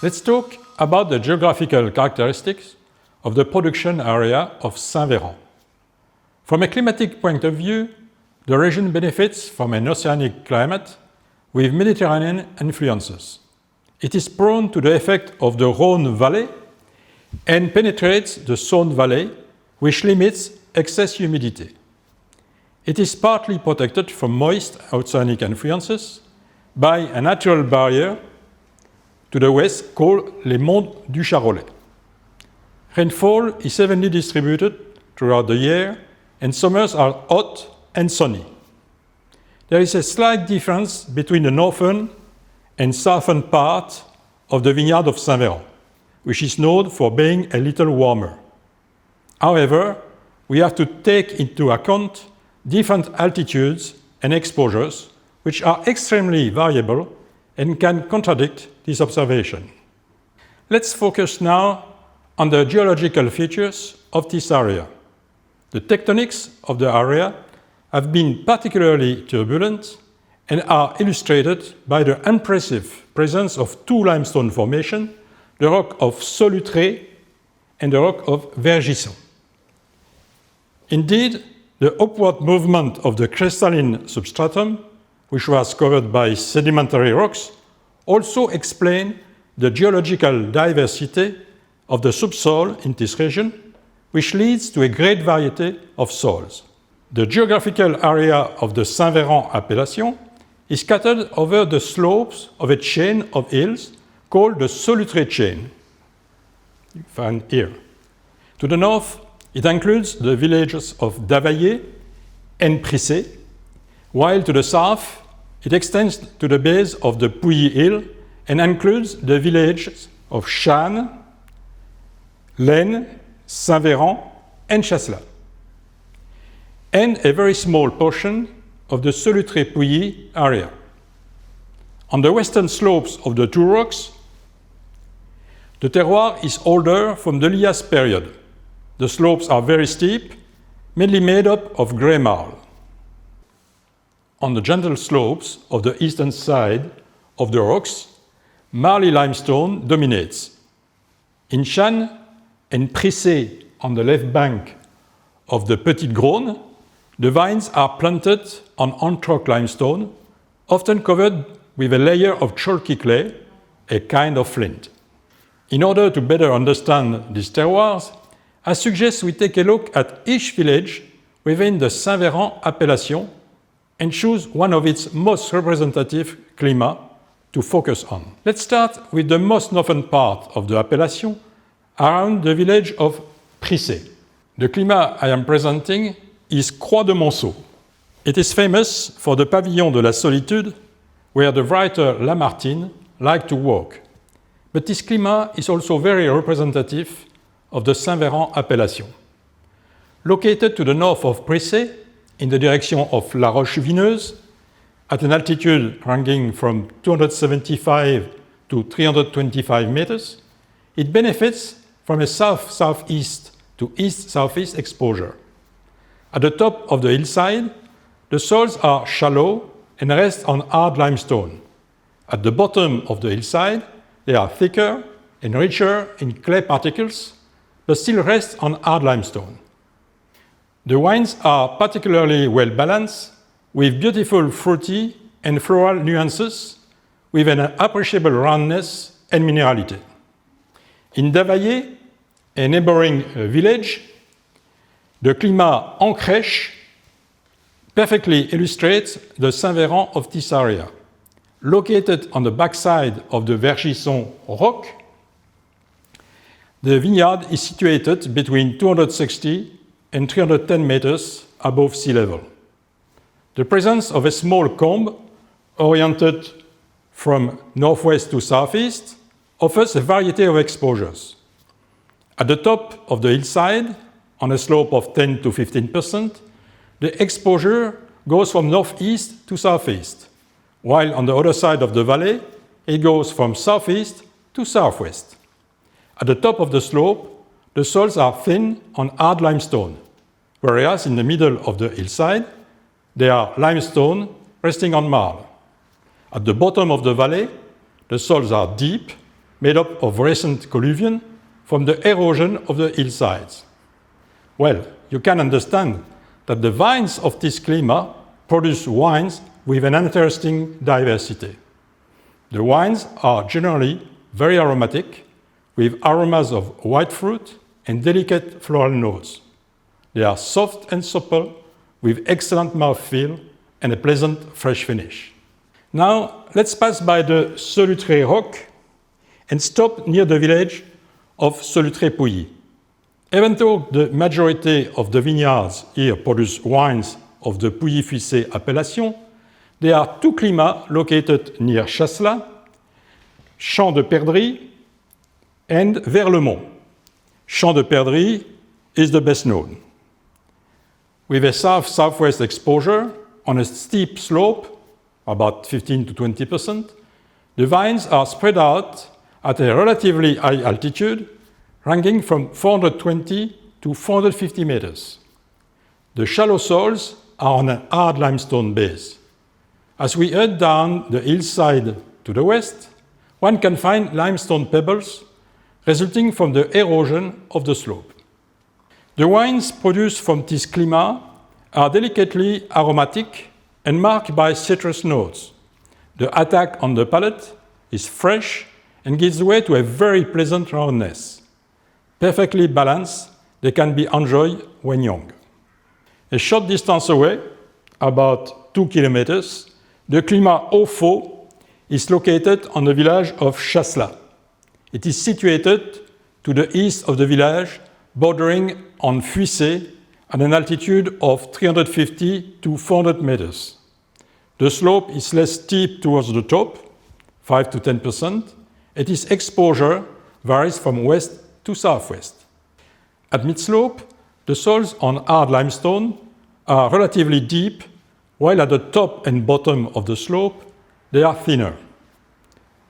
Let's talk about the geographical characteristics of the production area of Saint-Véran. From a climatic point of view, the region benefits from an oceanic climate with Mediterranean influences. It is prone to the effect of the Rhône Valley and penetrates the Saône Valley, which limits excess humidity. It is partly protected from moist oceanic influences by a natural barrier to the west called les Monts du Charolais. Rainfall is evenly distributed throughout the year, and summers are hot and sunny. There is a slight difference between the northern and southern part of the vineyard of Saint-Véran, which is known for being a little warmer. However, we have to take into account different altitudes and exposures, which are extremely variable and can contradict this observation. Let's focus now on the geological features of this area. The tectonics of the area have been particularly turbulent and are illustrated by the impressive presence of two limestone formations, the rock of Solutré and the rock of Vergisson. Indeed, the upward movement of the crystalline substratum, which was covered by sedimentary rocks, also explain the geological diversity of the subsoil in this region, which leads to a great variety of soils. The geographical area of the Saint-Véran appellation is scattered over the slopes of a chain of hills called the Solutré chain. You find here. To the north, it includes the villages of Davallé and Prissé, while to the south, it extends to the base of the Pouilly Hill and includes the villages of Channes, Laine, Saint-Véran, and Chasselas, and a very small portion of the Solutré-Pouilly area. On the western slopes of the two rocks, the terroir is older from the Lias period. The slopes are very steep, mainly made up of grey marl. On the gentle slopes of the eastern side of the rocks, marly limestone dominates. In Channes and Prissé on the left bank of the Petite Grosne, the vines are planted on Antioch limestone, often covered with a layer of chalky clay, a kind of flint. In order to better understand these terroirs, I suggest we take a look at each village within the Saint-Véran appellation and choose one of its most representative climats to focus on. Let's start with the most northern part of the appellation, around the village of Prissé. The climate I am presenting is Croix de Monceau. It is famous for the Pavillon de la Solitude, where the writer Lamartine liked to walk. But this climate is also very representative of the Saint-Véran appellation. Located to the north of Prissé, in the direction of La Roche-Vineuse, at an altitude ranging from 275 to 325 meters, it benefits from a south-southeast to east-southeast exposure. At the top of the hillside, the soils are shallow and rest on hard limestone. At the bottom of the hillside, they are thicker and richer in clay particles, but still rest on hard limestone. The wines are particularly well balanced, with beautiful fruity and floral nuances, with an appreciable roundness and minerality. In Davallé, a neighboring village, the climat en crèche perfectly illustrates the Saint-Véran of this area. Located on the backside of the Vergisson rock, the vineyard is situated between 260 and 310 meters above sea level. The presence of a small combe oriented from northwest to southeast offers a variety of exposures. At the top of the hillside, on a slope of 10 to 15%, the exposure goes from northeast to southeast, while on the other side of the valley, it goes from southeast to southwest. At the top of the slope, the soils are thin on hard limestone, whereas in the middle of the hillside, they are limestone resting on marl. At the bottom of the valley, the soils are deep, made up of recent colluvium from the erosion of the hillsides. Well, you can understand that the vines of this clima produce wines with an interesting diversity. The wines are generally very aromatic, with aromas of white fruit and delicate floral notes. They are soft and supple, with excellent mouthfeel and a pleasant fresh finish. Now, let's pass by the Solutré Rock and stop near the village of Solutré-Pouilly. Even though the majority of the vineyards here produce wines of the Pouilly-Fuissé appellation, there are two climats located near Chasselas, Champ de Perdrix, and Verlemont. Champ de Perdrix is the best known. With a south-southwest exposure on a steep slope, about 15 to 20%, the vines are spread out at a relatively high altitude, ranging from 420 to 450 meters. The shallow soils are on a hard limestone base. As we head down the hillside to the west, one can find limestone pebbles resulting from the erosion of the slope. The wines produced from this climat are delicately aromatic and marked by citrus notes. The attack on the palate is fresh and gives way to a very pleasant roundness. Perfectly balanced, they can be enjoyed when young. A short distance away, about 2 kilometers, the climat Haut-Faux is located on the village of Chasselas. It is situated to the east of the village, bordering on Fuissé at an altitude of 350 to 400 meters. The slope is less steep towards the top, 5 to 10%, and its exposure varies from west to southwest. At mid-slope, the soils on hard limestone are relatively deep, while at the top and bottom of the slope, they are thinner.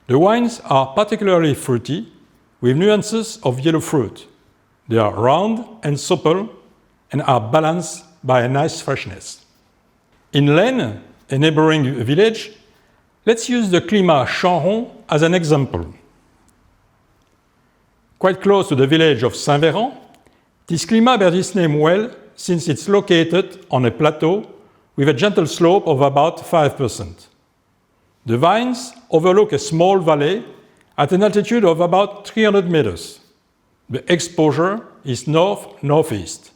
The wines are particularly fruity, with nuances of yellow fruit. They are round and supple and are balanced by a nice freshness. In l'Aisne, a neighboring village, let's use the climat Chanron as an example. Quite close to the village of Saint-Véran, this climat bears its name well since it's located on a plateau with a gentle slope of about 5%. The vines overlook a small valley at an altitude of about 300 meters. The exposure is north-northeast.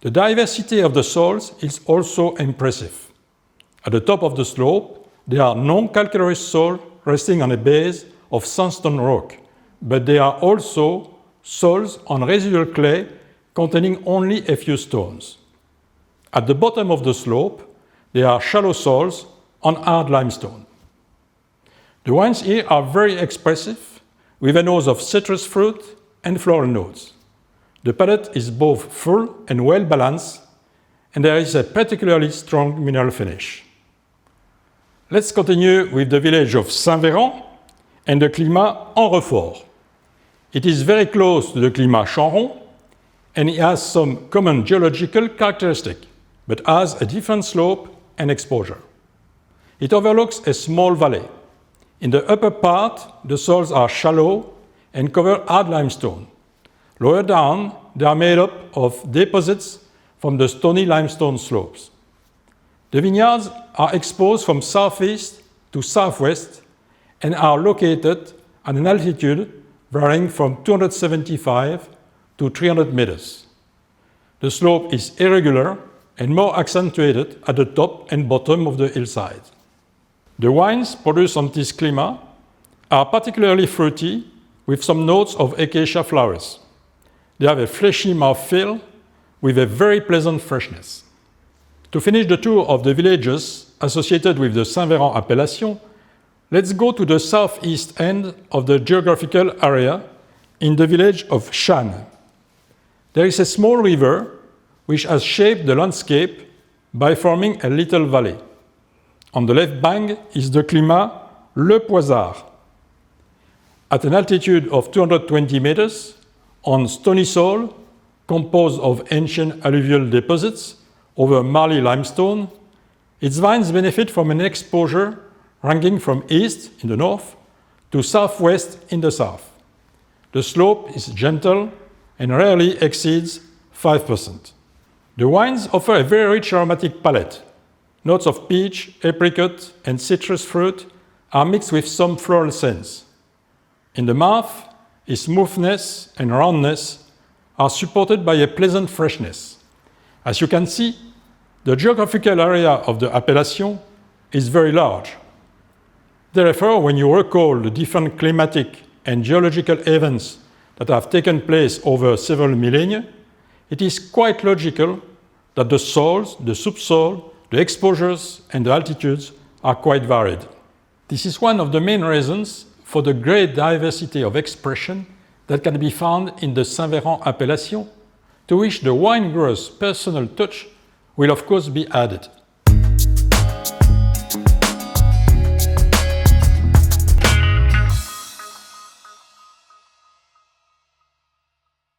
The diversity of the soils is also impressive. At the top of the slope, there are non-calcareous soils resting on a base of sandstone rock, but there are also soils on residual clay containing only a few stones. At the bottom of the slope, there are shallow soils on hard limestone. The wines here are very expressive, with a nose of citrus fruit and floral notes. The palate is both full and well balanced, and there is a particularly strong mineral finish. Let's continue with the village of Saint-Véran and the climat Henrefort. It is very close to the climat Chanron, and it has some common geological characteristics, but has a different slope and exposure. It overlooks a small valley. In the upper part, the soils are shallow and cover hard limestone. Lower down, they are made up of deposits from the stony limestone slopes. The vineyards are exposed from southeast to southwest and are located at an altitude varying from 275 to 300 meters. The slope is irregular and more accentuated at the top and bottom of the hillside. The wines produced on this climat are particularly fruity, with some notes of acacia flowers. They have a fleshy mouthfeel with a very pleasant freshness. To finish the tour of the villages associated with the Saint-Véran appellation, let's go to the southeast end of the geographical area in the village of Channes. There is a small river which has shaped the landscape by forming a little valley. On the left bank is the climat Le Poisard. At an altitude of 220 meters, on stony soil composed of ancient alluvial deposits over marly limestone, its vines benefit from an exposure ranging from east in the north to southwest in the south. The slope is gentle and rarely exceeds 5%. The wines offer a very rich aromatic palette. Notes of peach, apricot, and citrus fruit are mixed with some floral scents. In the mouth, its smoothness and roundness are supported by a pleasant freshness. As you can see, the geographical area of the appellation is very large. Therefore, when you recall the different climatic and geological events that have taken place over several millennia, it is quite logical that the soils, the subsoil, the exposures, and the altitudes are quite varied. This is one of the main reasons for the great diversity of expression that can be found in the Saint-Véran appellation, to which the wine grower's personal touch will of course be added.